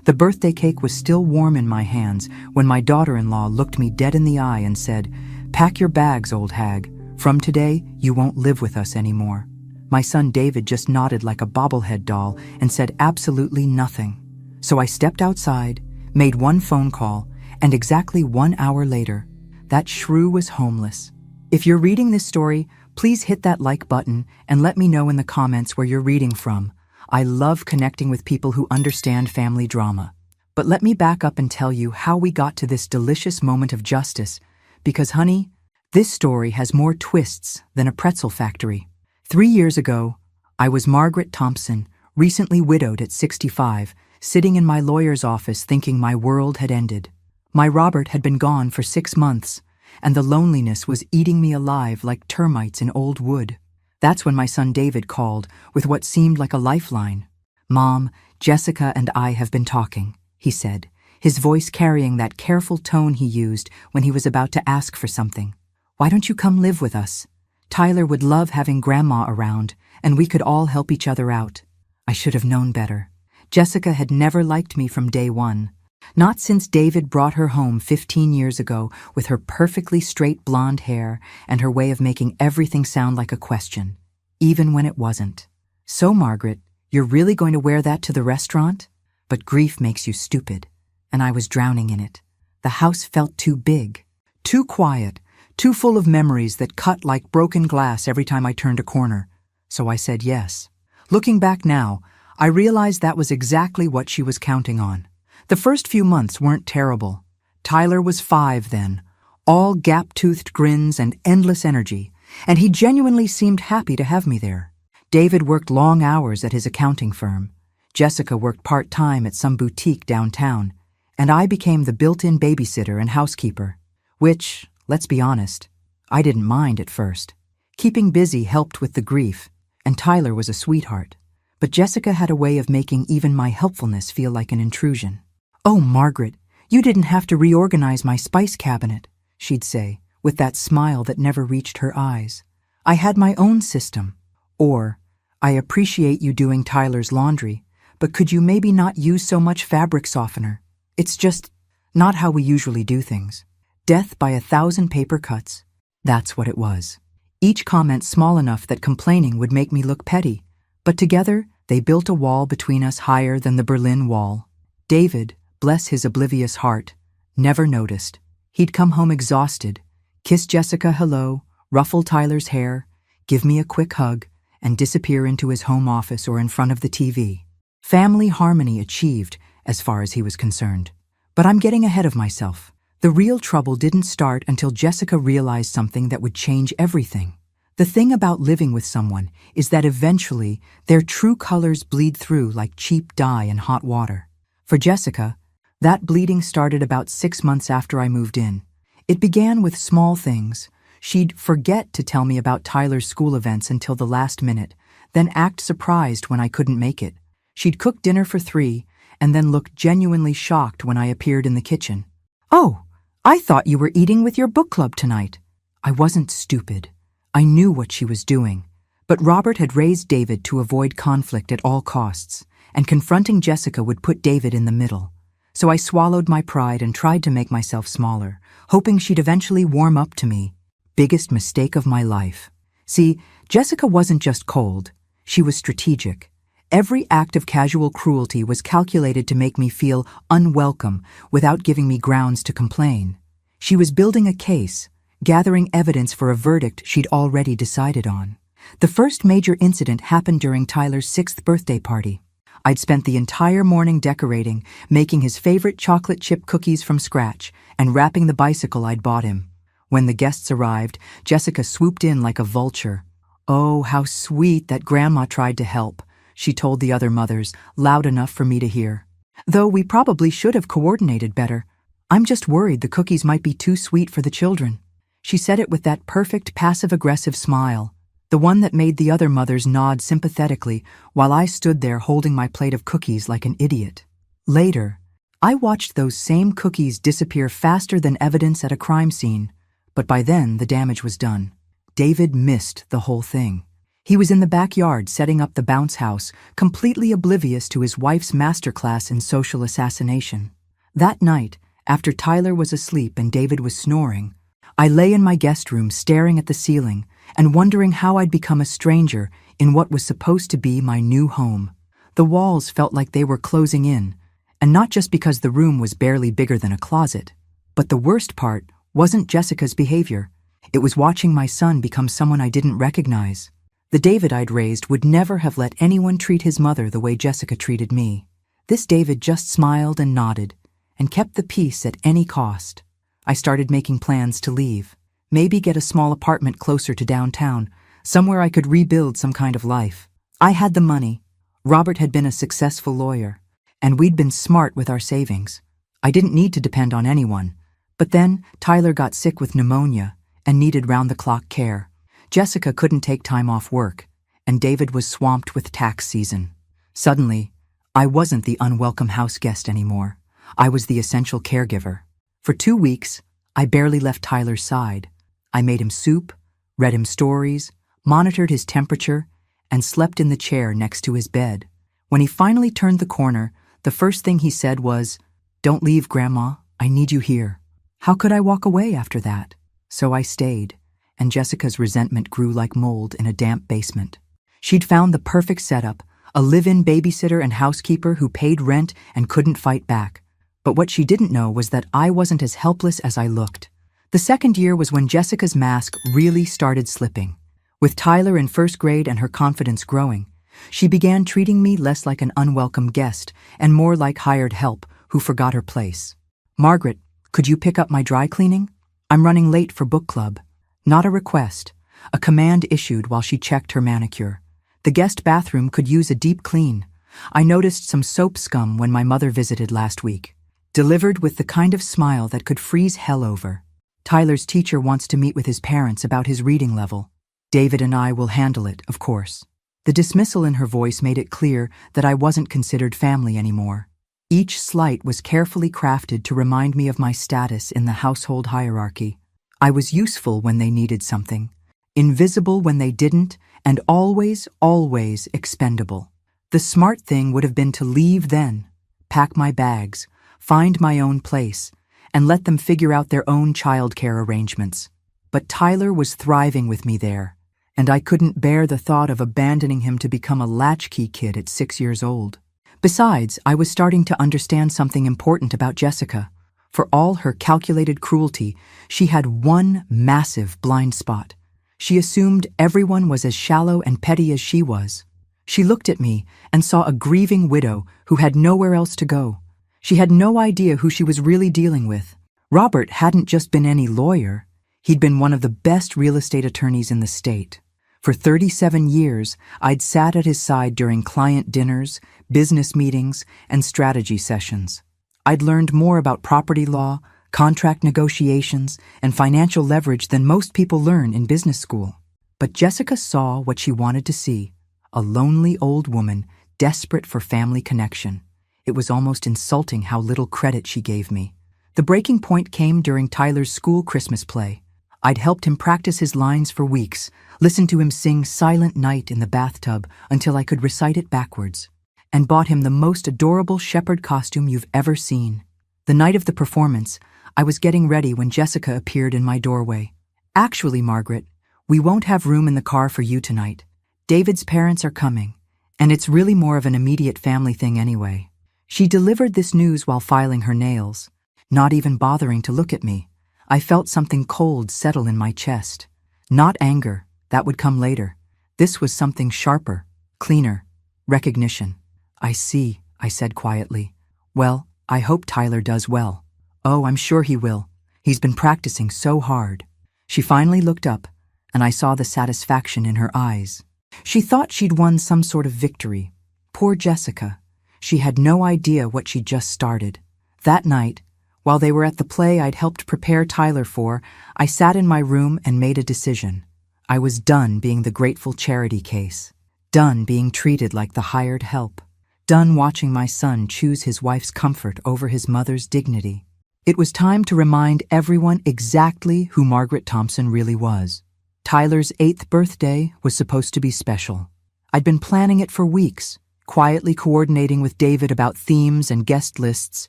The birthday cake was still warm in my hands when my daughter-in-law looked me dead in the eye and said, "Pack your bags, old hag. From today, you won't live with us anymore." My son David just nodded like a bobblehead doll and said absolutely nothing. So I stepped outside, made one phone call, and exactly 1 hour later, that shrew was homeless. If you're reading this story, please hit that like button and let me know in the comments where you're reading from. I love connecting with people who understand family drama. But let me back up and tell you how we got to this delicious moment of justice, because honey, this story has more twists than a pretzel factory. 3 years ago, I was Margaret Thompson, recently widowed at 65, sitting in my lawyer's office thinking my world had ended. My Robert had been gone for 6 months, and the loneliness was eating me alive like termites in old wood. That's when my son David called with what seemed like a lifeline. "Mom, Jessica and I have been talking," he said, his voice carrying that careful tone he used when he was about to ask for something. "Why don't you come live with us? Tyler would love having Grandma around, and we could all help each other out." I should have known better. Jessica had never liked me from day one. Not since David brought her home 15 years ago with her perfectly straight blonde hair and her way of making everything sound like a question, even when it wasn't. "So, Margaret, you're really going to wear that to the restaurant?" But grief makes you stupid, and I was drowning in it. The house felt too big, too quiet, too full of memories that cut like broken glass every time I turned a corner. So I said yes. Looking back now, I realized that was exactly what she was counting on. The first few months weren't terrible. Tyler was 5 then, all gap-toothed grins and endless energy, and he genuinely seemed happy to have me there. David worked long hours at his accounting firm. Jessica worked part-time at some boutique downtown, and I became the built-in babysitter and housekeeper, which, let's be honest, I didn't mind at first. Keeping busy helped with the grief, and Tyler was a sweetheart. But Jessica had a way of making even my helpfulness feel like an intrusion. "Oh, Margaret, you didn't have to reorganize my spice cabinet," she'd say, with that smile that never reached her eyes. "I had my own system." Or, "I appreciate you doing Tyler's laundry, but could you maybe not use so much fabric softener? It's just not how we usually do things." Death by 1,000 paper cuts. That's what it was. Each comment small enough that complaining would make me look petty. But together, they built a wall between us higher than the Berlin Wall. David, bless his oblivious heart, never noticed. He'd come home exhausted, kiss Jessica hello, ruffle Tyler's hair, give me a quick hug, and disappear into his home office or in front of the TV. Family harmony achieved, as far as he was concerned. But I'm getting ahead of myself. The real trouble didn't start until Jessica realized something that would change everything. The thing about living with someone is that eventually their true colors bleed through like cheap dye in hot water. For Jessica, that bleeding started about 6 months after I moved in. It began with small things. She'd forget to tell me about Tyler's school events until the last minute, then act surprised when I couldn't make it. She'd cook dinner for 3 and then look genuinely shocked when I appeared in the kitchen. "Oh, I thought you were eating with your book club tonight." I wasn't stupid. I knew what she was doing. But Robert had raised David to avoid conflict at all costs, and confronting Jessica would put David in the middle. So I swallowed my pride and tried to make myself smaller, hoping she'd eventually warm up to me. Biggest mistake of my life. See, Jessica wasn't just cold, she was strategic. Every act of casual cruelty was calculated to make me feel unwelcome without giving me grounds to complain. She was building a case, gathering evidence for a verdict she'd already decided on. The first major incident happened during Tyler's 6th birthday party. I'd spent the entire morning decorating, making his favorite chocolate chip cookies from scratch, and wrapping the bicycle I'd bought him. When the guests arrived, Jessica swooped in like a vulture. "Oh, how sweet that Grandma tried to help," she told the other mothers, loud enough for me to hear. "Though we probably should have coordinated better. I'm just worried the cookies might be too sweet for the children." She said it with that perfect passive-aggressive smile, the one that made the other mothers nod sympathetically while I stood there holding my plate of cookies like an idiot. Later, I watched those same cookies disappear faster than evidence at a crime scene, but by then the damage was done. David missed the whole thing. He was in the backyard setting up the bounce house, completely oblivious to his wife's masterclass in social assassination. That night, after Tyler was asleep and David was snoring, I lay in my guest room staring at the ceiling and wondering how I'd become a stranger in what was supposed to be my new home. The walls felt like they were closing in, and not just because the room was barely bigger than a closet. But the worst part wasn't Jessica's behavior. It was watching my son become someone I didn't recognize. The David I'd raised would never have let anyone treat his mother the way Jessica treated me. This David just smiled and nodded, and kept the peace at any cost. I started making plans to leave. Maybe get a small apartment closer to downtown, somewhere I could rebuild some kind of life. I had the money. Robert had been a successful lawyer, and we'd been smart with our savings. I didn't need to depend on anyone. But then Tyler got sick with pneumonia and needed round-the-clock care. Jessica couldn't take time off work, and David was swamped with tax season. Suddenly, I wasn't the unwelcome house guest anymore. I was the essential caregiver. For 2 weeks, I barely left Tyler's side. I made him soup, read him stories, monitored his temperature, and slept in the chair next to his bed. When he finally turned the corner, the first thing he said was, "Don't leave, Grandma. I need you here." How could I walk away after that? So I stayed, and Jessica's resentment grew like mold in a damp basement. She'd found the perfect setup, a live-in babysitter and housekeeper who paid rent and couldn't fight back. But what she didn't know was that I wasn't as helpless as I looked. The second year was when Jessica's mask really started slipping. With Tyler in first grade and her confidence growing, she began treating me less like an unwelcome guest and more like hired help who forgot her place. "Margaret, could you pick up my dry cleaning? I'm running late for book club." Not a request, a command issued while she checked her manicure. The guest bathroom could use a deep clean. I noticed some soap scum when my mother visited last week. Delivered with the kind of smile that could freeze hell over. "Tyler's teacher wants to meet with his parents about his reading level. David and I will handle it, of course." The dismissal in her voice made it clear that I wasn't considered family anymore. Each slight was carefully crafted to remind me of my status in the household hierarchy. I was useful when they needed something, invisible when they didn't, and always, always expendable. The smart thing would have been to leave then, pack my bags, find my own place, and let them figure out their own childcare arrangements. But Tyler was thriving with me there, and I couldn't bear the thought of abandoning him to become a latchkey kid at 6 years old. Besides, I was starting to understand something important about Jessica. For all her calculated cruelty, she had one massive blind spot. She assumed everyone was as shallow and petty as she was. She looked at me and saw a grieving widow who had nowhere else to go. She had no idea who she was really dealing with. Robert hadn't just been any lawyer. He'd been one of the best real estate attorneys in the state. For 37 years, I'd sat at his side during client dinners, business meetings, and strategy sessions. I'd learned more about property law, contract negotiations, and financial leverage than most people learn in business school. But Jessica saw what she wanted to see, a lonely old woman desperate for family connection. It was almost insulting how little credit she gave me. The breaking point came during Tyler's school Christmas play. I'd helped him practice his lines for weeks, listened to him sing Silent Night in the bathtub until I could recite it backwards, and bought him the most adorable shepherd costume you've ever seen. The night of the performance, I was getting ready when Jessica appeared in my doorway. "Actually, Margaret, we won't have room in the car for you tonight. David's parents are coming, and it's really more of an immediate family thing anyway." She delivered this news while filing her nails, not even bothering to look at me. I felt something cold settle in my chest. Not anger, that would come later. This was something sharper, cleaner, recognition. "I see," I said quietly. "Well, I hope Tyler does well." "Oh, I'm sure he will. He's been practicing so hard." She finally looked up, and I saw the satisfaction in her eyes. She thought she'd won some sort of victory. Poor Jessica. She had no idea what she'd just started. That night, while they were at the play I'd helped prepare Tyler for, I sat in my room and made a decision. I was done being the grateful charity case. Done being treated like the hired help. Done watching my son choose his wife's comfort over his mother's dignity. It was time to remind everyone exactly who Margaret Thompson really was. Tyler's 8th birthday was supposed to be special. I'd been planning it for weeks, quietly coordinating with David about themes and guest lists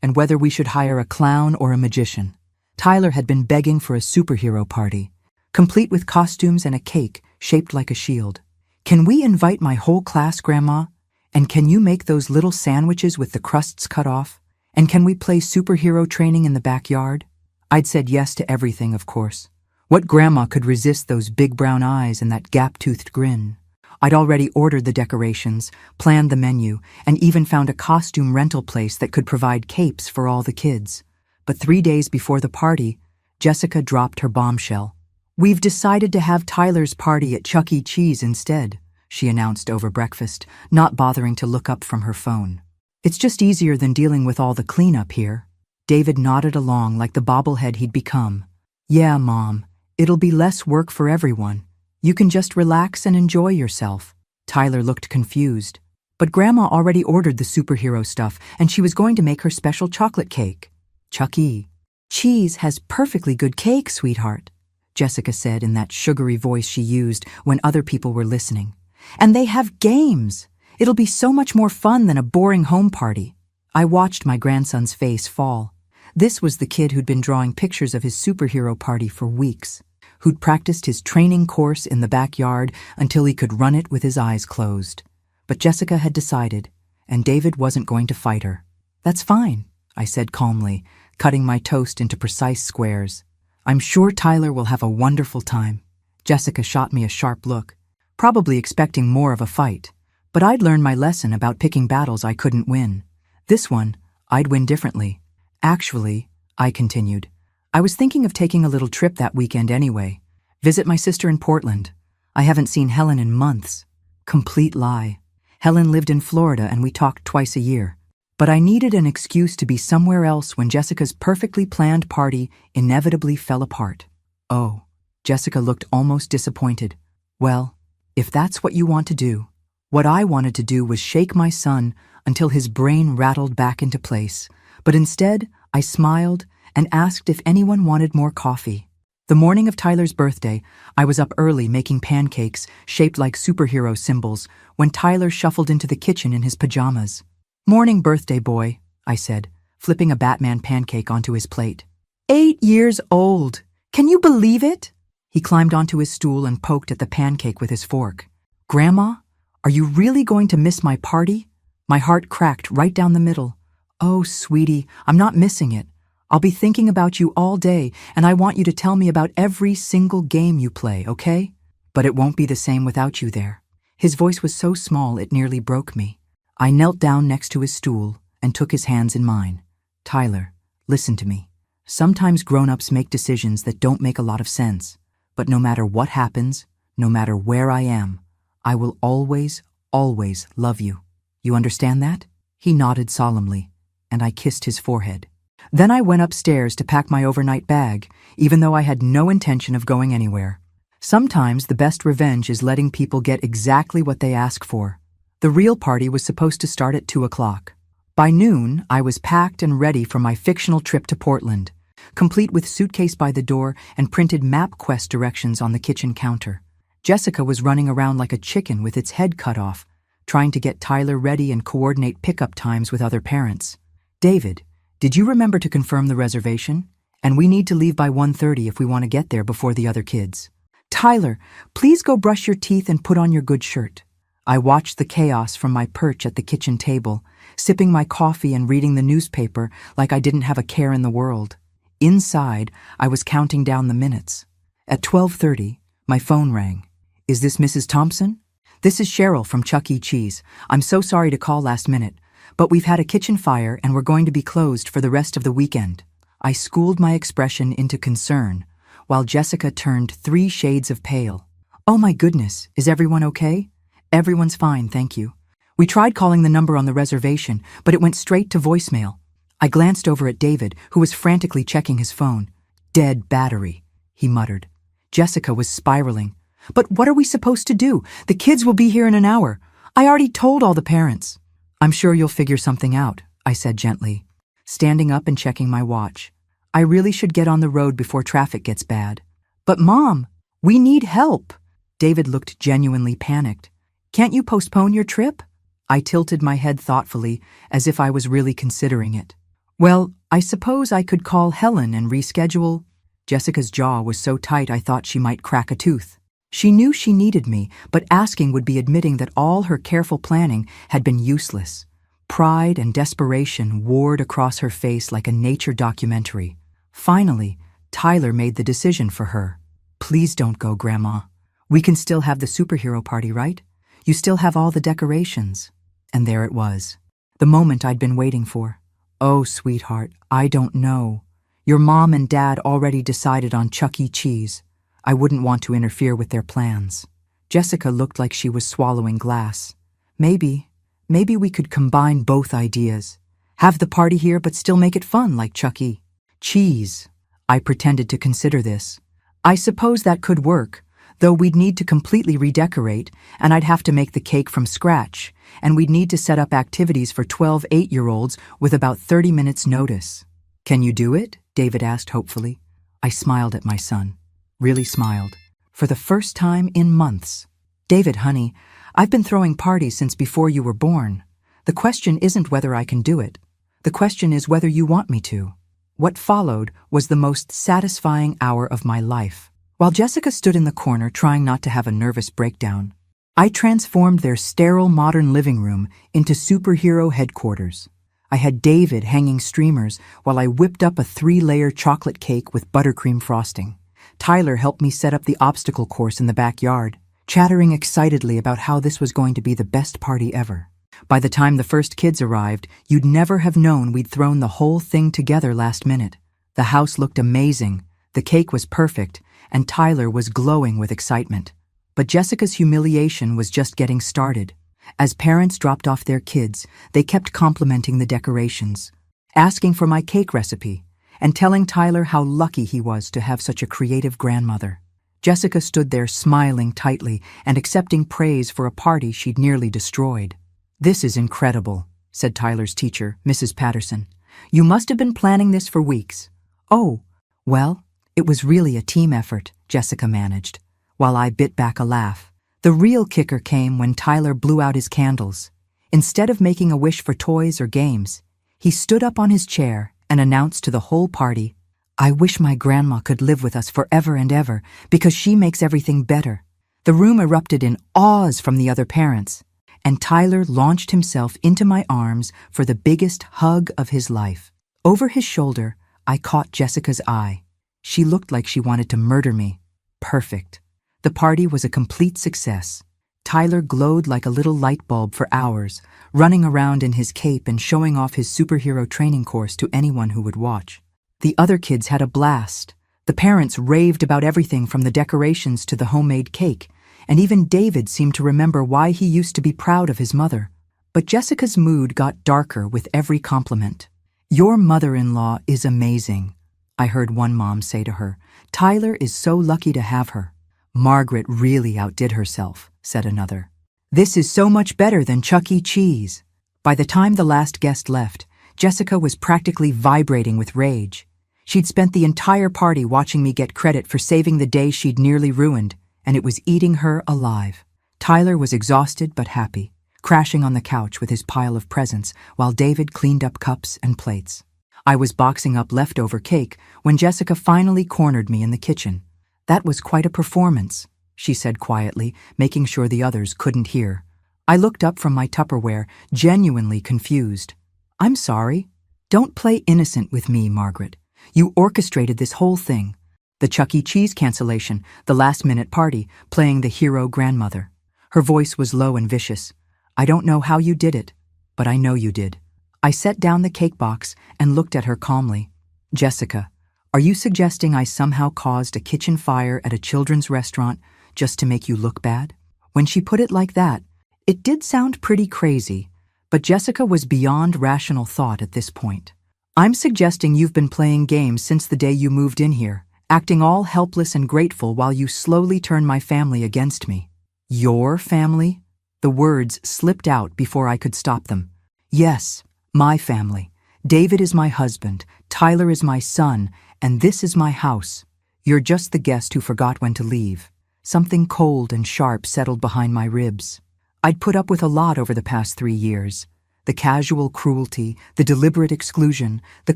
and whether we should hire a clown or a magician. Tyler had been begging for a superhero party, complete with costumes and a cake shaped like a shield. "Can we invite my whole class, Grandma? And can you make those little sandwiches with the crusts cut off? And can we play superhero training in the backyard?" I'd said yes to everything, of course. What grandma could resist those big brown eyes and that gap-toothed grin? I'd already ordered the decorations, planned the menu, and even found a costume rental place that could provide capes for all the kids. But 3 days before the party, Jessica dropped her bombshell. "We've decided to have Tyler's party at Chuck E. Cheese instead," she announced over breakfast, not bothering to look up from her phone. "It's just easier than dealing with all the cleanup here." David nodded along like the bobblehead he'd become. "Yeah, Mom, it'll be less work for everyone. You can just relax and enjoy yourself." Tyler looked confused. But Grandma already ordered the superhero stuff, and she was going to make her special chocolate cake. "Chuck E. Cheese has perfectly good cake, sweetheart," Jessica said in that sugary voice she used when other people were listening. "And they have games. It'll be so much more fun than a boring home party." I watched my grandson's face fall. This was the kid who'd been drawing pictures of his superhero party for weeks, who'd practiced his training course in the backyard until he could run it with his eyes closed. But Jessica had decided, and David wasn't going to fight her. "That's fine," I said calmly, cutting my toast into precise squares. "I'm sure Tyler will have a wonderful time." Jessica shot me a sharp look, probably expecting more of a fight. But I'd learned my lesson about picking battles I couldn't win. This one, I'd win differently. "Actually," I continued, "I was thinking of taking a little trip that weekend anyway. Visit my sister in Portland. I haven't seen Helen in months." Complete lie. Helen lived in Florida and we talked twice a year. But I needed an excuse to be somewhere else when Jessica's perfectly planned party inevitably fell apart. "Oh." Jessica looked almost disappointed. "Well, if that's what you want to do." What I wanted to do was shake my son until his brain rattled back into place. But instead, I smiled and asked if anyone wanted more coffee. The morning of Tyler's birthday, I was up early making pancakes shaped like superhero symbols when Tyler shuffled into the kitchen in his pajamas. "Morning, birthday boy," I said, flipping a Batman pancake onto his plate. 8 years old. Can you believe it?" He climbed onto his stool and poked at the pancake with his fork. "Grandma, are you really going to miss my party?" My heart cracked right down the middle. "Oh, sweetie, I'm not missing it. I'll be thinking about you all day, and I want you to tell me about every single game you play, okay? But it won't be the same without you there." His voice was so small it nearly broke me. I knelt down next to his stool and took his hands in mine. "Tyler, listen to me. Sometimes grown-ups make decisions that don't make a lot of sense. But no matter what happens, no matter where I am, I will always, always love you. You understand that?" He nodded solemnly, and I kissed his forehead. Then I went upstairs to pack my overnight bag, even though I had no intention of going anywhere. Sometimes the best revenge is letting people get exactly what they ask for. The real party was supposed to start at 2 o'clock. By noon, I was packed and ready for my fictional trip to Portland, complete with suitcase by the door and printed MapQuest directions on the kitchen counter. Jessica was running around like a chicken with its head cut off, trying to get Tyler ready and coordinate pickup times with other parents. "David, did you remember to confirm the reservation? And we need to leave by 1:30 if we want to get there before the other kids." "Tyler, please go brush your teeth and put on your good shirt." I watched the chaos from my perch at the kitchen table, sipping my coffee and reading the newspaper like I didn't have a care in the world. Inside, I was counting down the minutes. At 12:30, my phone rang. "Is this Mrs. Thompson?" "This is Cheryl from Chuck E. Cheese. I'm so sorry to call last minute, but we've had a kitchen fire and we're going to be closed for the rest of the weekend." I schooled my expression into concern, while Jessica turned 3 shades of pale. "Oh my goodness, is everyone okay?" "Everyone's fine, thank you. We tried calling the number on the reservation, but it went straight to voicemail." I glanced over at David, who was frantically checking his phone. "Dead battery," he muttered. Jessica was spiraling. "But what are we supposed to do? The kids will be here in an hour. I already told all the parents." "I'm sure you'll figure something out," I said gently, standing up and checking my watch. "I really should get on the road before traffic gets bad." "But Mom," We need help. David looked genuinely panicked. Can't you postpone your trip? I tilted my head thoughtfully, as if I was really considering it. Well, I suppose I could call Helen and reschedule. Jessica's jaw was so tight I thought she might crack a tooth. She knew she needed me, but asking would be admitting that all her careful planning had been useless. Pride and desperation warred across her face like a nature documentary. Finally, Tyler made the decision for her. Please don't go, Grandma. We can still have the superhero party, right? You still have all the decorations. And there it was. The moment I'd been waiting for. Oh, sweetheart, I don't know. Your mom and dad already decided on Chuck E. Cheese. I wouldn't want to interfere with their plans. Jessica looked like she was swallowing glass. Maybe we could combine both ideas. Have the party here but still make it fun like Chuck E. Cheese. I pretended to consider this. I suppose that could work, though we'd need to completely redecorate, and I'd have to make the cake from scratch, and we'd need to set up activities for 12 8-year-olds with about 30 minutes notice. Can you do it? David asked hopefully. I smiled at my son. Really smiled. For the first time in months. David, honey, I've been throwing parties since before you were born. The question isn't whether I can do it. The question is whether you want me to. What followed was the most satisfying hour of my life. While Jessica stood in the corner trying not to have a nervous breakdown, I transformed their sterile modern living room into superhero headquarters. I had David hanging streamers while I whipped up a 3-layer chocolate cake with buttercream frosting. Tyler helped me set up the obstacle course in the backyard, chattering excitedly about how this was going to be the best party ever. By the time the first kids arrived, you'd never have known we'd thrown the whole thing together last minute. The house looked amazing, the cake was perfect, and Tyler was glowing with excitement. But Jessica's humiliation was just getting started. As parents dropped off their kids, they kept complimenting the decorations, asking for my cake recipe, and telling Tyler how lucky he was to have such a creative grandmother. Jessica stood there smiling tightly and accepting praise for a party she'd nearly destroyed. "This is incredible," said Tyler's teacher, Mrs. Patterson. "You must have been planning this for weeks." "Oh, well, it was really a team effort," Jessica managed, while I bit back a laugh. The real kicker came when Tyler blew out his candles. Instead of making a wish for toys or games, he stood up on his chair and announced to the whole party, "I wish my grandma could live with us forever and ever because she makes everything better." The room erupted in awes from the other parents, and Tyler launched himself into my arms for the biggest hug of his life. Over his shoulder, I caught Jessica's eye. She looked like she wanted to murder me. Perfect. The party was a complete success. Tyler glowed like a little light bulb for hours, running around in his cape and showing off his superhero training course to anyone who would watch. The other kids had a blast. The parents raved about everything from the decorations to the homemade cake, and even David seemed to remember why he used to be proud of his mother. But Jessica's mood got darker with every compliment. "Your mother-in-law is amazing," I heard one mom say to her. "Tyler is so lucky to have her." "Margaret really outdid herself," said another. "This is so much better than Chuck E. Cheese." By the time the last guest left, Jessica was practically vibrating with rage. She'd spent the entire party watching me get credit for saving the day she'd nearly ruined, and it was eating her alive. Tyler was exhausted but happy, crashing on the couch with his pile of presents while David cleaned up cups and plates. I was boxing up leftover cake when Jessica finally cornered me in the kitchen. "That was quite a performance," she said quietly, making sure the others couldn't hear. I looked up from my Tupperware, genuinely confused. "I'm sorry. Don't play innocent with me, Margaret. You orchestrated this whole thing. The Chuck E. Cheese cancellation, the last-minute party, playing the hero grandmother." Her voice was low and vicious. "I don't know how you did it, but I know you did." I set down the cake box and looked at her calmly. "Jessica, are you suggesting I somehow caused a kitchen fire at a children's restaurant just to make you look bad?" When she put it like that, it did sound pretty crazy, but Jessica was beyond rational thought at this point. "I'm suggesting you've been playing games since the day you moved in here, acting all helpless and grateful while you slowly turn my family against me." "Your family?" The words slipped out before I could stop them. "Yes, my family. David is my husband, Tyler is my son, and this is my house. You're just the guest who forgot when to leave." Something cold and sharp settled behind my ribs. I'd put up with a lot over the past 3 years. The casual cruelty, the deliberate exclusion, the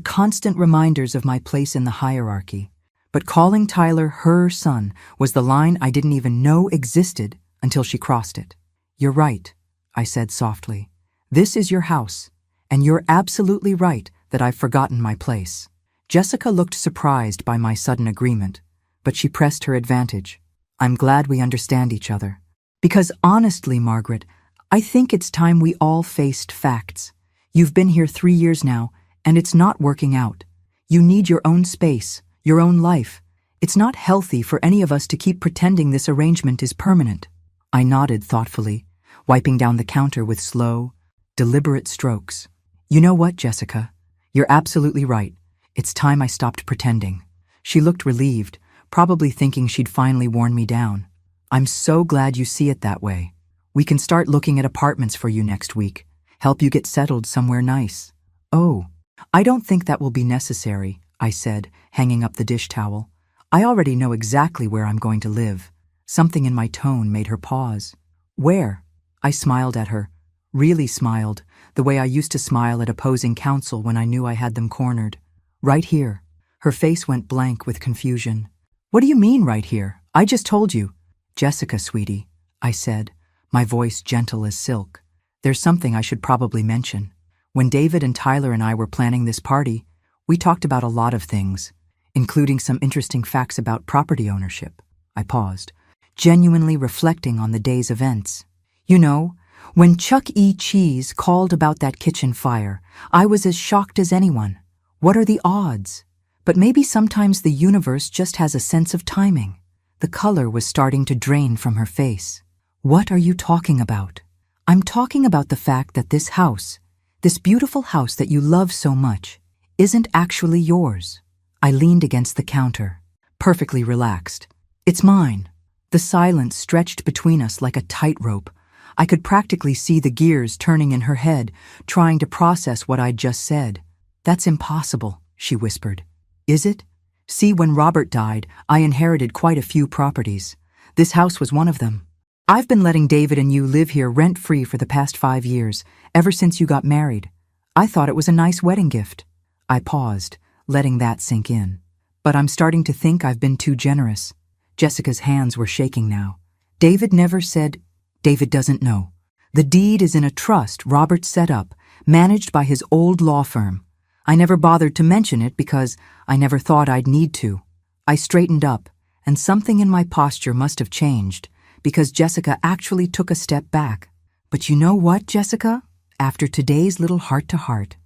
constant reminders of my place in the hierarchy. But calling Tyler her son was the line I didn't even know existed until she crossed it. "You're right," I said softly. "This is your house, and you're absolutely right that I've forgotten my place." Jessica looked surprised by my sudden agreement, but she pressed her advantage. "I'm glad we understand each other. Because honestly, Margaret, I think it's time we all faced facts. You've been here 3 years now, and it's not working out. You need your own space, your own life. It's not healthy for any of us to keep pretending this arrangement is permanent." I nodded thoughtfully, wiping down the counter with slow, deliberate strokes. "You know what, Jessica? You're absolutely right. It's time I stopped pretending." She looked relieved, probably thinking she'd finally worn me down. "I'm so glad you see it that way. We can start looking at apartments for you next week, help you get settled somewhere nice." "Oh, I don't think that will be necessary," I said, hanging up the dish towel. "I already know exactly where I'm going to live." Something in my tone made her pause. "Where?" I smiled at her, really smiled, the way I used to smile at opposing counsel when I knew I had them cornered. "Right here." Her face went blank with confusion. "What do you mean, right here? I just told you." "Jessica, sweetie," I said, my voice gentle as silk. "There's something I should probably mention. When David and Tyler and I were planning this party, we talked about a lot of things, including some interesting facts about property ownership." I paused, genuinely reflecting on the day's events. "You know, when Chuck E. Cheese called about that kitchen fire, I was as shocked as anyone. What are the odds? But maybe sometimes the universe just has a sense of timing." The color was starting to drain from her face. "What are you talking about?" "I'm talking about the fact that this house, this beautiful house that you love so much, isn't actually yours." I leaned against the counter, perfectly relaxed. "It's mine." The silence stretched between us like a tightrope. I could practically see the gears turning in her head, trying to process what I'd just said. "That's impossible," she whispered. "Is it? See, when Robert died, I inherited quite a few properties. This house was one of them. I've been letting David and you live here rent-free for the past 5 years, ever since you got married. I thought it was a nice wedding gift." I paused, letting that sink in. "But I'm starting to think I've been too generous." Jessica's hands were shaking now. "David never said—" "David doesn't know. The deed is in a trust Robert set up, managed by his old law firm. I never bothered to mention it because I never thought I'd need to." I straightened up, and something in my posture must have changed, because Jessica actually took a step back. "But you know what, Jessica? After today's little heart-to-heart,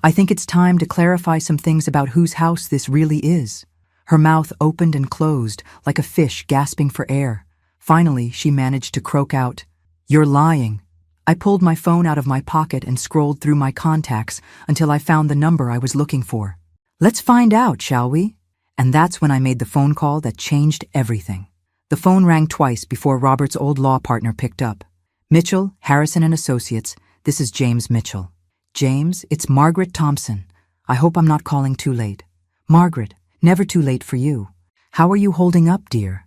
I think it's time to clarify some things about whose house this really is." Her mouth opened and closed like a fish gasping for air. Finally, she managed to croak out, "You're lying." I pulled my phone out of my pocket and scrolled through my contacts until I found the number I was looking for. "Let's find out, shall we?" And that's when I made the phone call that changed everything. The phone rang twice before Robert's old law partner picked up. "Mitchell, Harrison and Associates, this is James Mitchell." "James, it's Margaret Thompson. I hope I'm not calling too late." "Margaret, never too late for you. How are you holding up, dear?"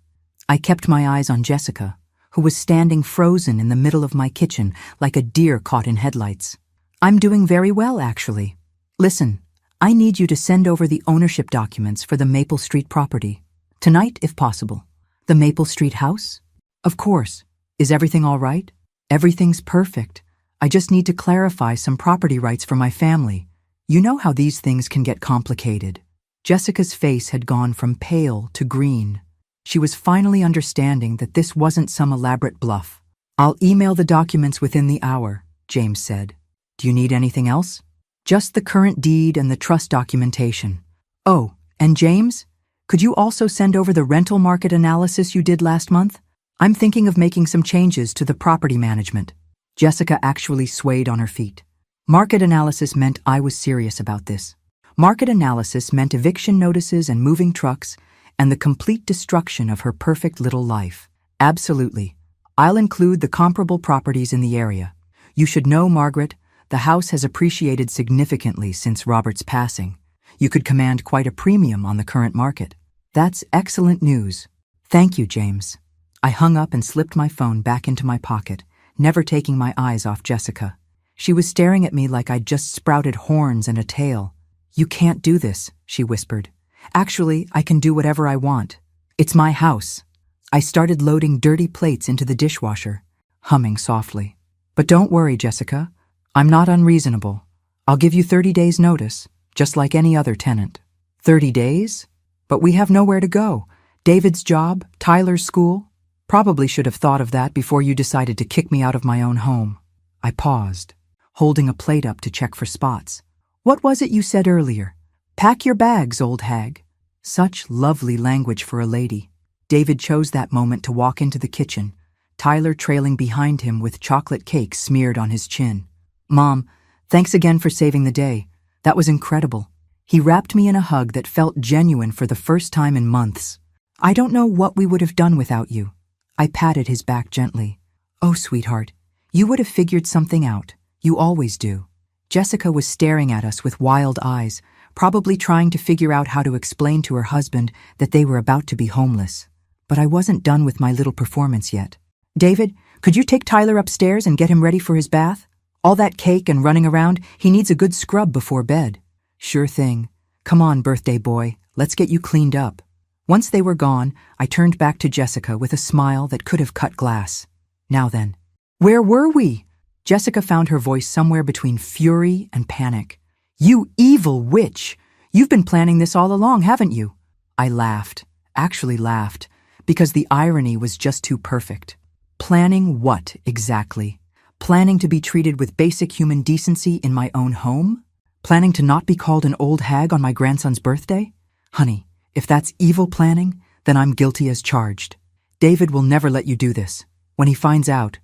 I kept my eyes on Jessica, who was standing frozen in the middle of my kitchen like a deer caught in headlights. "I'm doing very well, actually. Listen, I need you to send over the ownership documents for the Maple Street property. Tonight, if possible." "The Maple Street house?" "Of course. Is everything all right?" "Everything's perfect. I just need to clarify some property rights for my family. You know how these things can get complicated." Jessica's face had gone from pale to green. She was finally understanding that this wasn't some elaborate bluff. "I'll email the documents within the hour," James said. "Do you need anything else?" "Just the current deed and the trust documentation." "Oh, and James, could you also send over the rental market analysis you did last month? I'm thinking of making some changes to the property management." Jessica actually swayed on her feet. Market analysis meant I was serious about this. Market analysis meant eviction notices and moving trucks and the complete destruction of her perfect little life. "Absolutely. I'll include the comparable properties in the area. You should know, Margaret, the house has appreciated significantly since Robert's passing. You could command quite a premium on the current market." "That's excellent news. Thank you, James." I hung up and slipped my phone back into my pocket, never taking my eyes off Jessica. She was staring at me like I'd just sprouted horns and a tail. "You can't do this," she whispered. "Actually, I can do whatever I want. It's my house." I started loading dirty plates into the dishwasher, humming softly. "But don't worry, Jessica. I'm not unreasonable. I'll give you 30 days' notice, just like any other tenant." 30 days? But we have nowhere to go. David's job, Tyler's school. Probably should have thought of that before you decided to kick me out of my own home. I paused, holding a plate up to check for spots. "What was it you said earlier? Pack your bags, old hag." Such lovely language for a lady. David chose that moment to walk into the kitchen, Tyler trailing behind him with chocolate cake smeared on his chin. "Mom, thanks again for saving the day. That was incredible." He wrapped me in a hug that felt genuine for the first time in months. "I don't know what we would have done without you." I patted his back gently. "Oh, sweetheart, you would have figured something out. You always do." Jessica was staring at us with wild eyes, probably trying to figure out how to explain to her husband that they were about to be homeless. But I wasn't done with my little performance yet. "David, could you take Tyler upstairs and get him ready for his bath? All that cake and running around, he needs a good scrub before bed." "Sure thing. Come on, birthday boy, let's get you cleaned up." Once they were gone, I turned back to Jessica with a smile that could have cut glass. "Now then." "Where were we?" Jessica found her voice somewhere between fury and panic. "You evil witch! You've been planning this all along, haven't you?" I laughed, actually laughed, because the irony was just too perfect. Planning what, exactly? Planning to be treated with basic human decency in my own home? Planning to not be called an old hag on my grandson's birthday? Honey, if that's evil planning, then I'm guilty as charged. David will never let you do this. When he finds out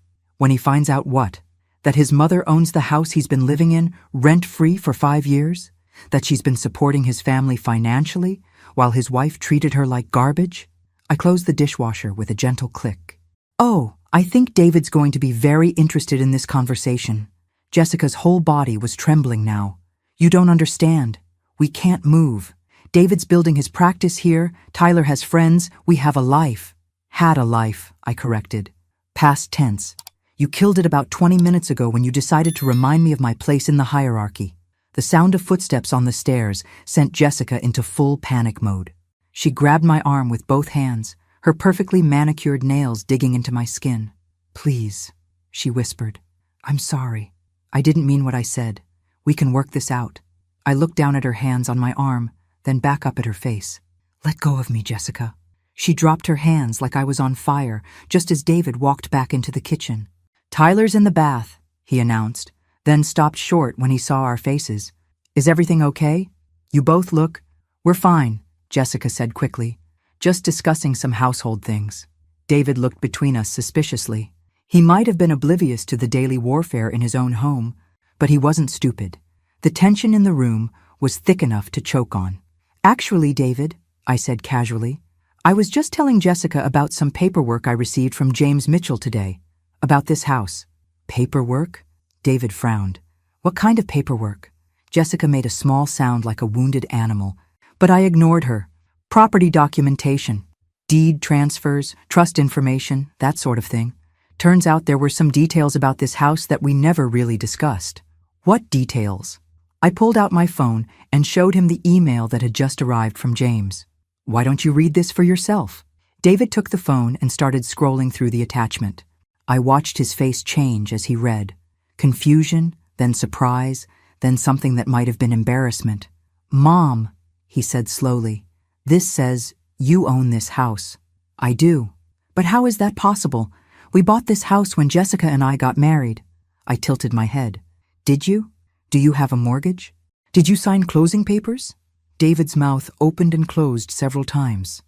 what? That his mother owns the house he's been living in, rent-free for 5 years? That she's been supporting his family financially, while his wife treated her like garbage? I closed the dishwasher with a gentle click. "Oh, I think David's going to be very interested in this conversation." Jessica's whole body was trembling now. "You don't understand. We can't move. David's building his practice here, Tyler has friends, we have a life." "Had a life," I corrected. Past tense. "You killed it about 20 minutes ago when you decided to remind me of my place in the hierarchy." The sound of footsteps on the stairs sent Jessica into full panic mode. She grabbed my arm with both hands, her perfectly manicured nails digging into my skin. "Please," she whispered. "I'm sorry. I didn't mean what I said. We can work this out." I looked down at her hands on my arm, then back up at her face. "Let go of me, Jessica." She dropped her hands like I was on fire, just as David walked back into the kitchen. "Tyler's in the bath," he announced, then stopped short when he saw our faces. "Is everything okay? You both look—" "We're fine," Jessica said quickly. "Just discussing some household things." David looked between us suspiciously. He might have been oblivious to the daily warfare in his own home, but he wasn't stupid. The tension in the room was thick enough to choke on. "Actually, David," I said casually, "I was just telling Jessica about some paperwork I received from James Mitchell today, about this house." "Paperwork?" David frowned. "What kind of paperwork?" Jessica made a small sound like a wounded animal, but I ignored her. "Property documentation, deed transfers, trust information, that sort of thing. Turns out there were some details about this house that we never really discussed." "What details?" I pulled out my phone and showed him the email that had just arrived from James. "Why don't you read this for yourself?" David took the phone and started scrolling through the attachment. I watched his face change as he read. Confusion, then surprise, then something that might have been embarrassment. "Mom," he said slowly, "this says you own this house." "I do." "But how is that possible? We bought this house when Jessica and I got married." I tilted my head. "Did you? Do you have a mortgage? Did you sign closing papers?" David's mouth opened and closed several times.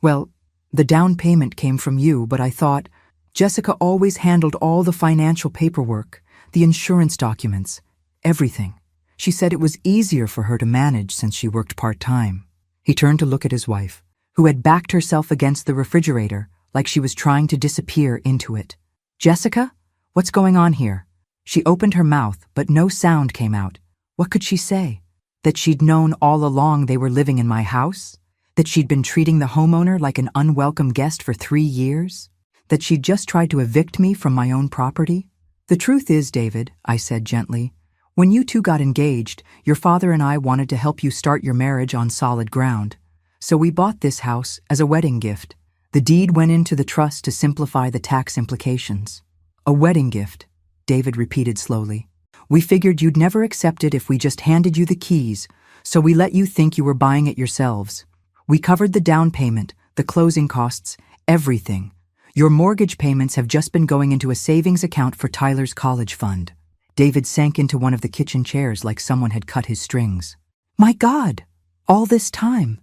Well, the down payment came from you, but I thought, Jessica always handled all the financial paperwork, the insurance documents, everything. She said it was easier for her to manage since she worked part-time." He turned to look at his wife, who had backed herself against the refrigerator like she was trying to disappear into it. "Jessica, what's going on here?" She opened her mouth, but no sound came out. What could she say? That she'd known all along they were living in my house? That she'd been treating the homeowner like an unwelcome guest for 3 years? That she'd just tried to evict me from my own property? The truth is, David, I said gently, when you two got engaged, your father and I wanted to help you start your marriage on solid ground. So we bought this house as a wedding gift. The deed went into the trust to simplify the tax implications. A wedding gift, David repeated slowly. We figured you'd never accept it if we just handed you the keys, so we let you think you were buying it yourselves. We covered the down payment, the closing costs, everything. Your mortgage payments have just been going into a savings account for Tyler's college fund. David sank into one of the kitchen chairs like someone had cut his strings. My God! All this time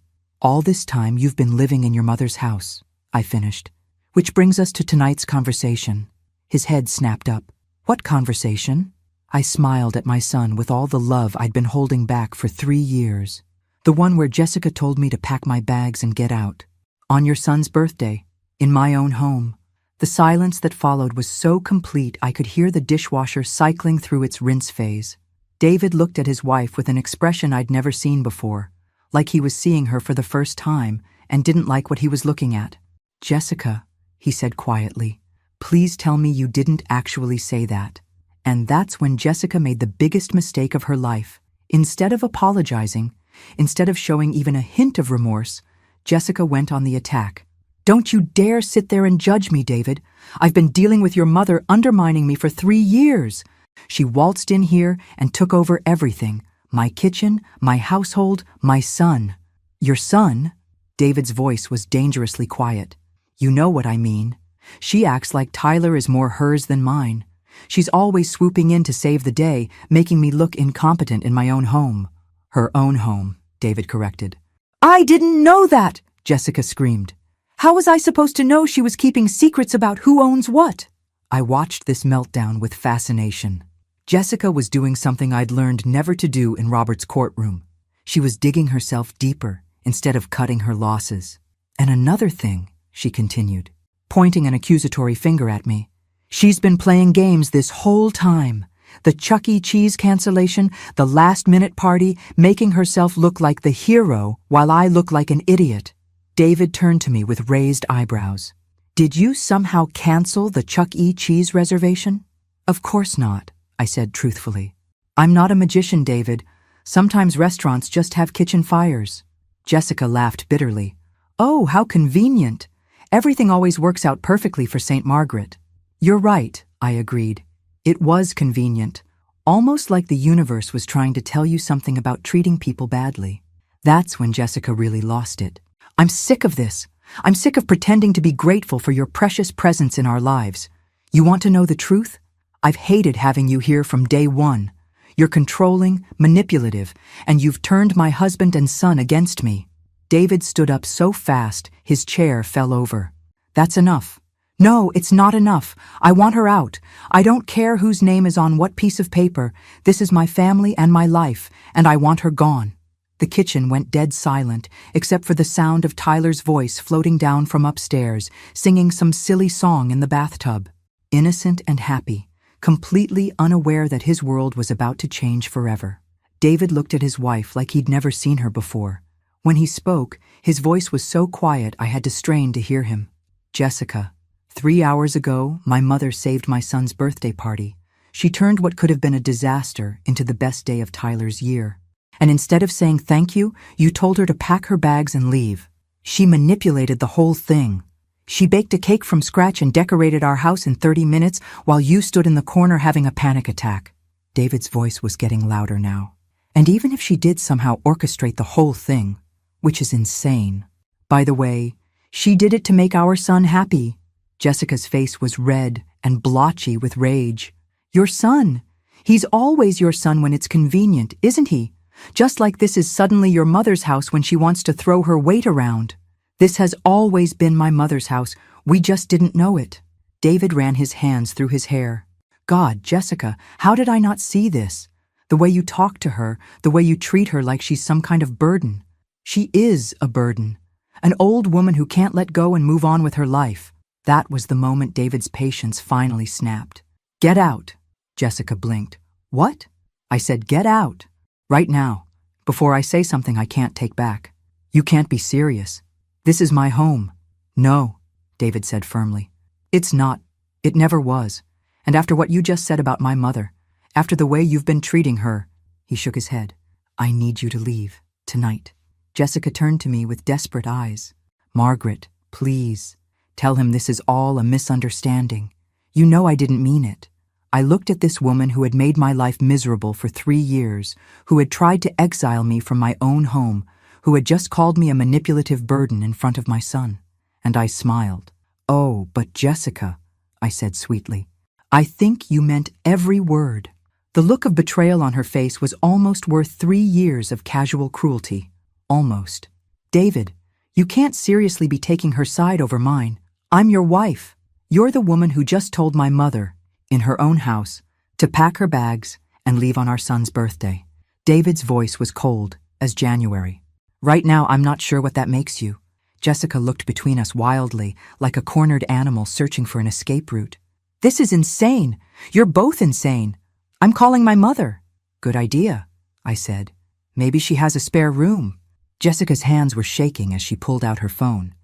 you've been living in your mother's house, I finished. Which brings us to tonight's conversation. His head snapped up. What conversation? I smiled at my son with all the love I'd been holding back for 3 years. The one where Jessica told me to pack my bags and get out. On your son's birthday, in my own home. The silence that followed was so complete I could hear the dishwasher cycling through its rinse phase. David looked at his wife with an expression I'd never seen before, like he was seeing her for the first time and didn't like what he was looking at. Jessica, he said quietly, please tell me you didn't actually say that. And that's when Jessica made the biggest mistake of her life. Instead of apologizing, instead of showing even a hint of remorse, Jessica went on the attack. Don't you dare sit there and judge me, David. I've been dealing with your mother undermining me for 3 years. She waltzed in here and took over everything. My kitchen, my household, my son. Your son? David's voice was dangerously quiet. You know what I mean. She acts like Tyler is more hers than mine. She's always swooping in to save the day, making me look incompetent in my own home. Her own home, David corrected. I didn't know that, Jessica screamed. How was I supposed to know she was keeping secrets about who owns what? I watched this meltdown with fascination. Jessica was doing something I'd learned never to do in Robert's courtroom. She was digging herself deeper instead of cutting her losses. And another thing, she continued, pointing an accusatory finger at me. She's been playing games this whole time. The Chuck E. Cheese cancellation, the last-minute party, making herself look like the hero while I look like an idiot. David turned to me with raised eyebrows. Did you somehow cancel the Chuck E. Cheese reservation? Of course not, I said truthfully. I'm not a magician, David. Sometimes restaurants just have kitchen fires. Jessica laughed bitterly. Oh, how convenient. Everything always works out perfectly for St. Margaret. You're right, I agreed. It was convenient. Almost like the universe was trying to tell you something about treating people badly. That's when Jessica really lost it. I'm sick of this. I'm sick of pretending to be grateful for your precious presence in our lives. You want to know the truth? I've hated having you here from day one. You're controlling, manipulative, and you've turned my husband and son against me. David stood up so fast, his chair fell over. That's enough. No, it's not enough. I want her out. I don't care whose name is on what piece of paper. This is my family and my life, and I want her gone. The kitchen went dead silent, except for the sound of Tyler's voice floating down from upstairs, singing some silly song in the bathtub. Innocent and happy, completely unaware that his world was about to change forever. David looked at his wife like he'd never seen her before. When he spoke, his voice was so quiet I had to strain to hear him. Jessica, 3 hours ago, my mother saved my son's birthday party. She turned what could have been a disaster into the best day of Tyler's year. And instead of saying thank you, you told her to pack her bags and leave. She manipulated the whole thing. She baked a cake from scratch and decorated our house in 30 minutes while you stood in the corner having a panic attack. David's voice was getting louder now. And even if she did somehow orchestrate the whole thing, which is insane. By the way, she did it to make our son happy. Jessica's face was red and blotchy with rage. Your son. He's always your son when it's convenient, isn't he? Just like this is suddenly your mother's house when she wants to throw her weight around. This has always been my mother's house. We just didn't know it. David ran his hands through his hair. God, Jessica, how did I not see this? The way you talk to her, the way you treat her like she's some kind of burden. She is a burden. An old woman who can't let go and move on with her life. That was the moment David's patience finally snapped. Get out. Jessica blinked. What? I said get out. Right now, before I say something I can't take back. You can't be serious. This is my home. No, David said firmly. It's not. It never was. And after what you just said about my mother, after the way you've been treating her, he shook his head. I need you to leave, tonight. Jessica turned to me with desperate eyes. Margaret, please, tell him this is all a misunderstanding. You know I didn't mean it. I looked at this woman who had made my life miserable for 3 years, who had tried to exile me from my own home, who had just called me a manipulative burden in front of my son. And I smiled. Oh, but Jessica, I said sweetly, I think you meant every word. The look of betrayal on her face was almost worth 3 years of casual cruelty. Almost. David, you can't seriously be taking her side over mine. I'm your wife. You're the woman who just told my mother, in her own house, to pack her bags and leave on our son's birthday. David's voice was cold as January. Right now, I'm not sure what that makes you. Jessica looked between us wildly, like a cornered animal searching for an escape route. This is insane. You're both insane. I'm calling my mother. Good idea, I said. Maybe she has a spare room. Jessica's hands were shaking as she pulled out her phone.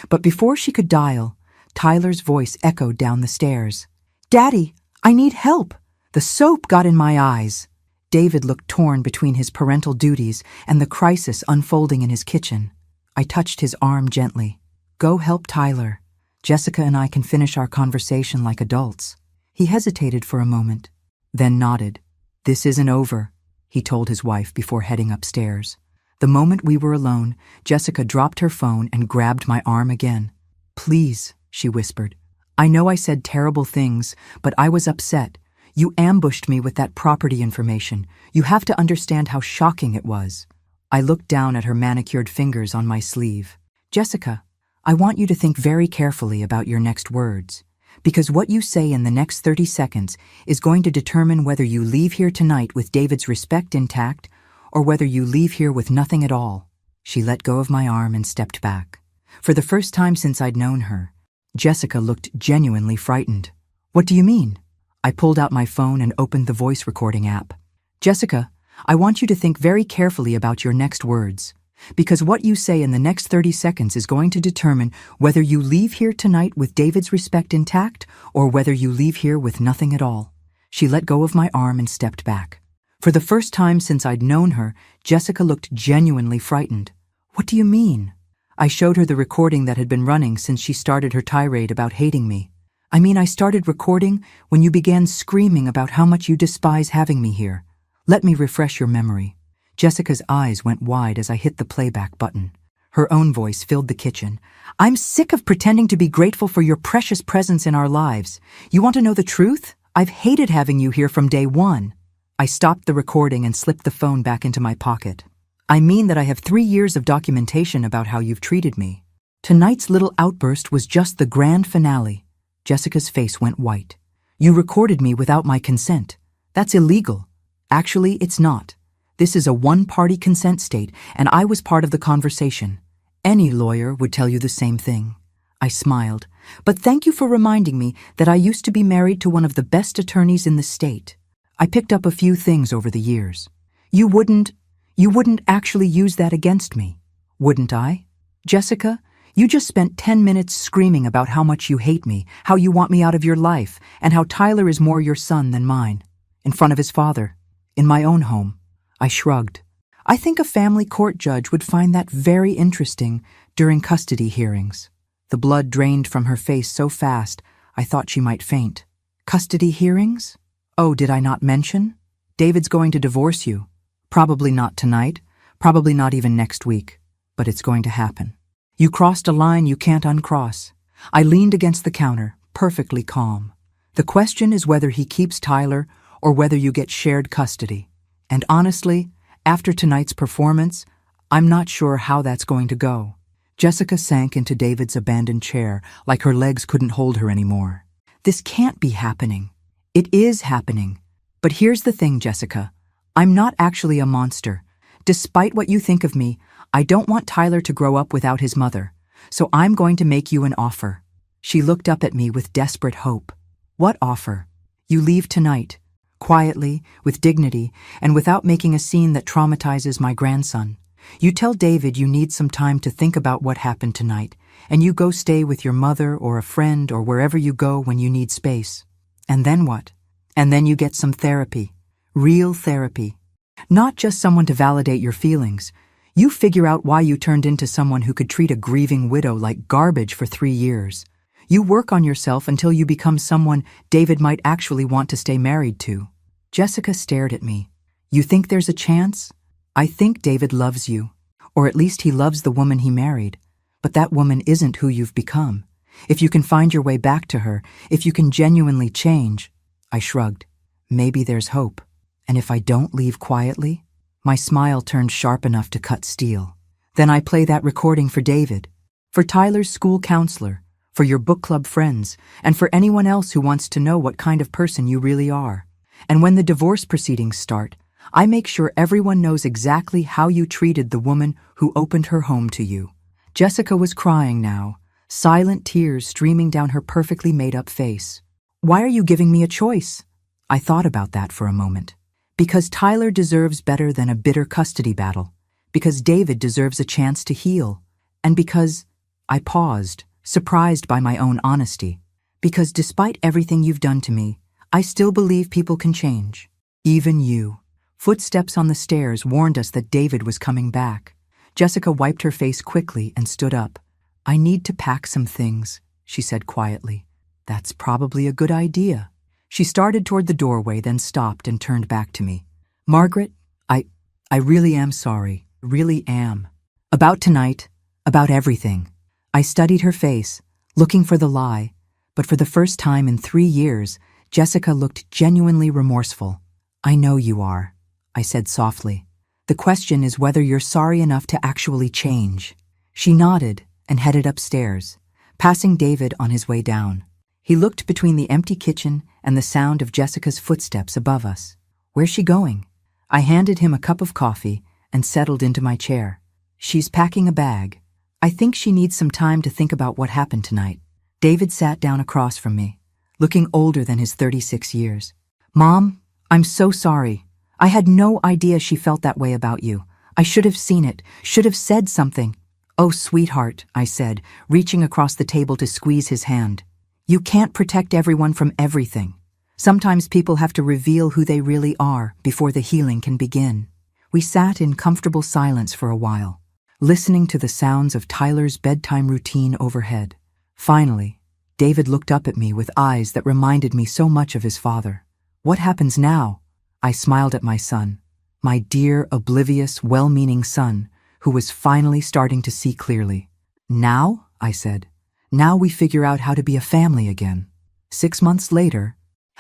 But before she could dial, Tyler's voice echoed down the stairs. Daddy, I need help. The soap got in my eyes. David looked torn between his parental duties and the crisis unfolding in his kitchen. I touched his arm gently. Go help Tyler. Jessica and I can finish our conversation like adults. He hesitated for a moment, then nodded. This isn't over, he told his wife before heading upstairs. The moment we were alone, Jessica dropped her phone and grabbed my arm again. Please, she whispered. I know I said terrible things, but I was upset. You ambushed me with that property information. You have to understand how shocking it was. I looked down at her manicured fingers on my sleeve. Jessica, I want you to think very carefully about your next words, because what you say in the next 30 seconds is going to determine whether you leave here tonight with David's respect intact or whether you leave here with nothing at all. She let go of my arm and stepped back. For the first time since I'd known her, Jessica looked genuinely frightened. What do you mean? I pulled out my phone and opened the voice recording app. Jessica, I want you to think very carefully about your next words, because what you say in the next 30 seconds is going to determine whether you leave here tonight with David's respect intact or whether you leave here with nothing at all. She let go of my arm and stepped back. For the first time since I'd known her, Jessica looked genuinely frightened. What do you mean? I showed her the recording that had been running since she started her tirade about hating me. I started recording when you began screaming about how much you despise having me here. Let me refresh your memory. Jessica's eyes went wide as I hit the playback button. Her own voice filled the kitchen. I'm sick of pretending to be grateful for your precious presence in our lives. You want to know the truth? I've hated having you here from day one. I stopped the recording and slipped the phone back into my pocket. I mean that I have 3 years of documentation about how you've treated me. Tonight's little outburst was just the grand finale. Jessica's face went white. You recorded me without my consent. That's illegal. Actually, it's not. This is a one-party consent state, and I was part of the conversation. Any lawyer would tell you the same thing. I smiled. But thank you for reminding me that I used to be married to one of the best attorneys in the state. I picked up a few things over the years. You wouldn't actually use that against me, wouldn't I? Jessica, you just spent 10 minutes screaming about how much you hate me, how you want me out of your life, and how Tyler is more your son than mine. In front of his father. In my own home. I shrugged. I think a family court judge would find that very interesting during custody hearings. The blood drained from her face so fast, I thought she might faint. Custody hearings? Oh, did I not mention? David's going to divorce you. Probably not tonight, probably not even next week, but it's going to happen. You crossed a line you can't uncross. I leaned against the counter, perfectly calm. The question is whether he keeps Tyler or whether you get shared custody. And honestly, after tonight's performance, I'm not sure how that's going to go. Jessica sank into David's abandoned chair like her legs couldn't hold her anymore. This can't be happening. It is happening. But here's the thing, Jessica. I'm not actually a monster. Despite what you think of me, I don't want Tyler to grow up without his mother. So I'm going to make you an offer. She looked up at me with desperate hope. What offer? You leave tonight. Quietly, with dignity, and without making a scene that traumatizes my grandson. You tell David you need some time to think about what happened tonight, and you go stay with your mother or a friend or wherever you go when you need space. And then what? And then you get some therapy. Real therapy. Not just someone to validate your feelings. You figure out why you turned into someone who could treat a grieving widow like garbage for 3 years. You work on yourself until you become someone David might actually want to stay married to. Jessica stared at me. You think there's a chance? I think David loves you. Or at least he loves the woman he married. But that woman isn't who you've become. If you can find your way back to her, if you can genuinely change. I shrugged. Maybe there's hope. And if I don't leave quietly? My smile turned sharp enough to cut steel. Then I play that recording for David. For Tyler's school counselor. For your book club friends. And for anyone else who wants to know what kind of person you really are. And when the divorce proceedings start, I make sure everyone knows exactly how you treated the woman who opened her home to you. Jessica was crying now, silent tears streaming down her perfectly made-up face. Why are you giving me a choice? I thought about that for a moment. Because Tyler deserves better than a bitter custody battle. Because David deserves a chance to heal. And because I paused, surprised by my own honesty. Because despite everything you've done to me, I still believe people can change. Even you. Footsteps on the stairs warned us that David was coming back. Jessica wiped her face quickly and stood up. I need to pack some things, she said quietly. That's probably a good idea. She started toward the doorway, then stopped and turned back to me. Margaret, I really am sorry. Really am. About tonight, about everything. I studied her face, looking for the lie, but for the first time in 3 years, Jessica looked genuinely remorseful. I know you are, I said softly. The question is whether you're sorry enough to actually change. She nodded and headed upstairs, passing David on his way down. He looked between the empty kitchen and the sound of Jessica's footsteps above us. Where's she going? I handed him a cup of coffee and settled into my chair. She's packing a bag. I think she needs some time to think about what happened tonight. David sat down across from me, looking older than his 36 years. Mom, I'm so sorry. I had no idea she felt that way about you. I should have seen it, should have said something. Oh, sweetheart, I said, reaching across the table to squeeze his hand. You can't protect everyone from everything. Sometimes people have to reveal who they really are before the healing can begin. We sat in comfortable silence for a while, listening to the sounds of Tyler's bedtime routine overhead. Finally, David looked up at me with eyes that reminded me so much of his father. What happens now? I smiled at my son, my dear, oblivious, well-meaning son, who was finally starting to see clearly. Now, I said, now we figure out how to be a family again. 6 months later,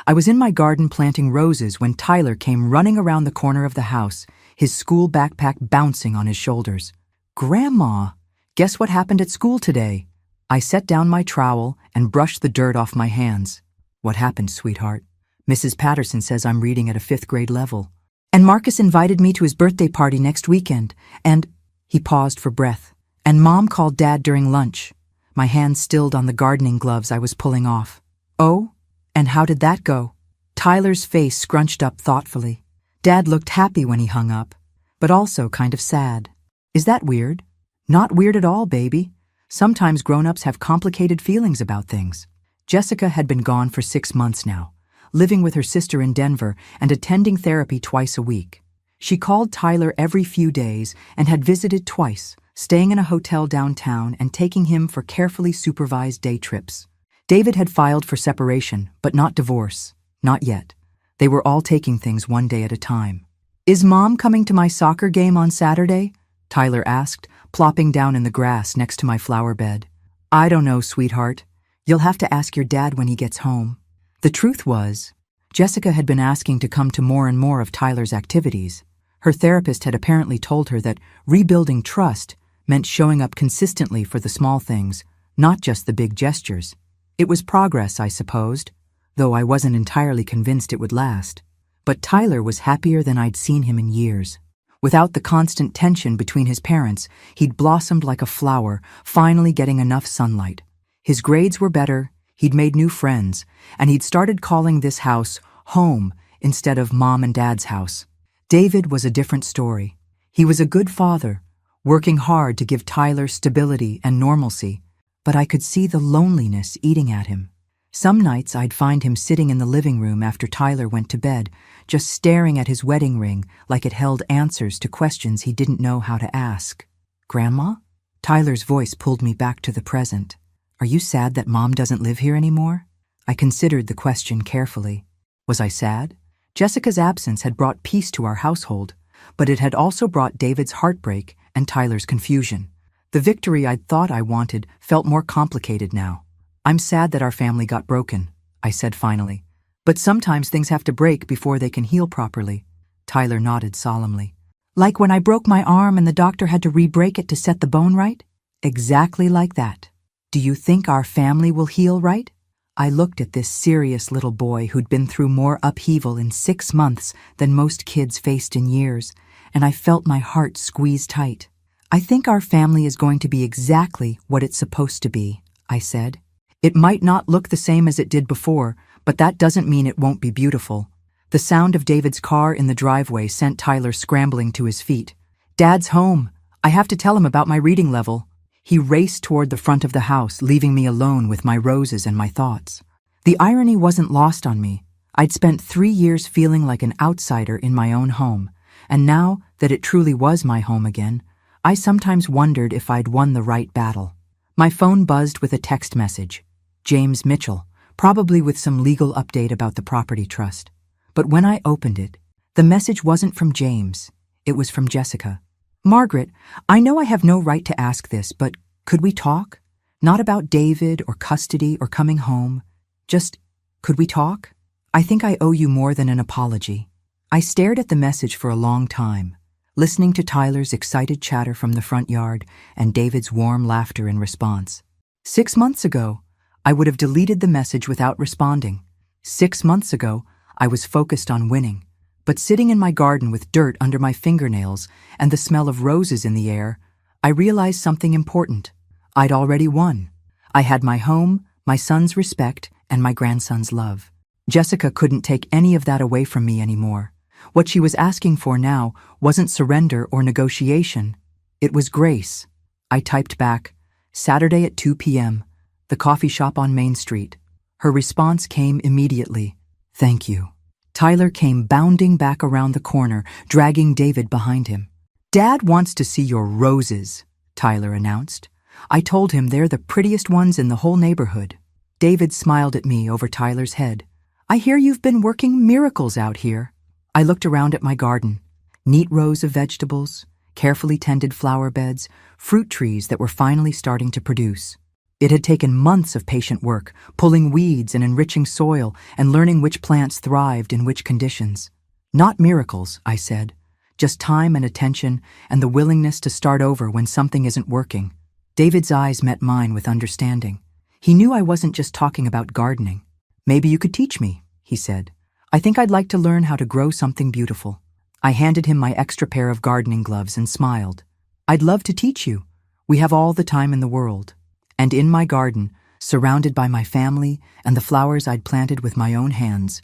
I was in my garden planting roses when Tyler came running around the corner of the house, his school backpack bouncing on his shoulders. Grandma, guess what happened at school today? I set down my trowel and brushed the dirt off my hands. What happened, sweetheart? Mrs. Patterson says I'm reading at a 5th grade level. And Marcus invited me to his birthday party next weekend, and he paused for breath. And Mom called Dad during lunch. My hands stilled on the gardening gloves I was pulling off. Oh? And how did that go? Tyler's face scrunched up thoughtfully. Dad looked happy when he hung up, but also kind of sad. Is that weird? Not weird at all, baby. Sometimes grown-ups have complicated feelings about things. Jessica had been gone for 6 months now, living with her sister in Denver and attending therapy twice a week. She called Tyler every few days and had visited twice, staying in a hotel downtown and taking him for carefully supervised day trips. David had filed for separation, but not divorce. Not yet. They were all taking things one day at a time. Is Mom coming to my soccer game on Saturday? Tyler asked, plopping down in the grass next to my flower bed. I don't know, sweetheart. You'll have to ask your dad when he gets home. The truth was, Jessica had been asking to come to more and more of Tyler's activities. Her therapist had apparently told her that rebuilding trust meant showing up consistently for the small things, not just the big gestures. It was progress, I supposed, though I wasn't entirely convinced it would last. But Tyler was happier than I'd seen him in years. Without the constant tension between his parents, he'd blossomed like a flower, finally getting enough sunlight. His grades were better, he'd made new friends, and he'd started calling this house home instead of Mom and Dad's house. David was a different story. He was a good father, working hard to give Tyler stability and normalcy, but I could see the loneliness eating at him. Some nights I'd find him sitting in the living room after Tyler went to bed, just staring at his wedding ring like it held answers to questions he didn't know how to ask. "Grandma?" Tyler's voice pulled me back to the present. "Are you sad that Mom doesn't live here anymore?" I considered the question carefully. Was I sad? Jessica's absence had brought peace to our household, but it had also brought David's heartbreak and Tyler's confusion. The victory I'd thought I wanted felt more complicated now. "I'm sad that our family got broken," I said finally. "But sometimes things have to break before they can heal properly." Tyler nodded solemnly. "Like when I broke my arm and the doctor had to re-break it to set the bone right?" "Exactly like that. Do you think our family will heal right?" I looked at this serious little boy who'd been through more upheaval in 6 months than most kids faced in years, and I felt my heart squeeze tight. "I think our family is going to be exactly what it's supposed to be," I said. "It might not look the same as it did before, but that doesn't mean it won't be beautiful." The sound of David's car in the driveway sent Tyler scrambling to his feet. "Dad's home. I have to tell him about my reading level." He raced toward the front of the house, leaving me alone with my roses and my thoughts. The irony wasn't lost on me. I'd spent 3 years feeling like an outsider in my own home, and now that it truly was my home again, I sometimes wondered if I'd won the right battle. My phone buzzed with a text message. James Mitchell, probably with some legal update about the property trust. But when I opened it, the message wasn't from James. It was from Jessica. "Margaret, I know I have no right to ask this, but could we talk? Not about David or custody or coming home. Just, could we talk? I think I owe you more than an apology." I stared at the message for a long time, listening to Tyler's excited chatter from the front yard and David's warm laughter in response. 6 months ago, I would have deleted the message without responding. 6 months ago, I was focused on winning. But sitting in my garden with dirt under my fingernails and the smell of roses in the air, I realized something important. I'd already won. I had my home, my son's respect, and my grandson's love. Jessica couldn't take any of that away from me anymore. What she was asking for now wasn't surrender or negotiation. It was grace. I typed back, "Saturday at 2 p.m., the coffee shop on Main Street." Her response came immediately. "Thank you." Tyler came bounding back around the corner, dragging David behind him. "Dad wants to see your roses," Tyler announced. "I told him they're the prettiest ones in the whole neighborhood." David smiled at me over Tyler's head. "I hear you've been working miracles out here." I looked around at my garden. Neat rows of vegetables, carefully tended flower beds, fruit trees that were finally starting to produce. It had taken months of patient work, pulling weeds and enriching soil and learning which plants thrived in which conditions. "Not miracles," I said. "Just time and attention and the willingness to start over when something isn't working." David's eyes met mine with understanding. He knew I wasn't just talking about gardening. "Maybe you could teach me," he said. "I think I'd like to learn how to grow something beautiful." I handed him my extra pair of gardening gloves and smiled. "I'd love to teach you. We have all the time in the world." And in my garden, surrounded by my family and the flowers I'd planted with my own hands,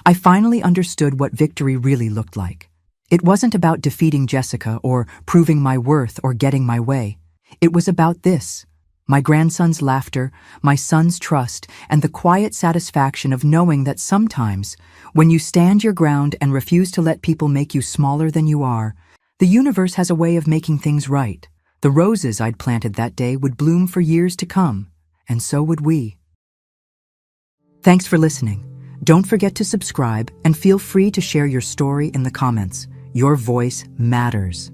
I finally understood what victory really looked like. It wasn't about defeating Jessica or proving my worth or getting my way. It was about this: my grandson's laughter, my son's trust, and the quiet satisfaction of knowing that sometimes, when you stand your ground and refuse to let people make you smaller than you are, the universe has a way of making things right. The roses I'd planted that day would bloom for years to come, and so would we. Thanks for listening. Don't forget to subscribe and feel free to share your story in the comments. Your voice matters.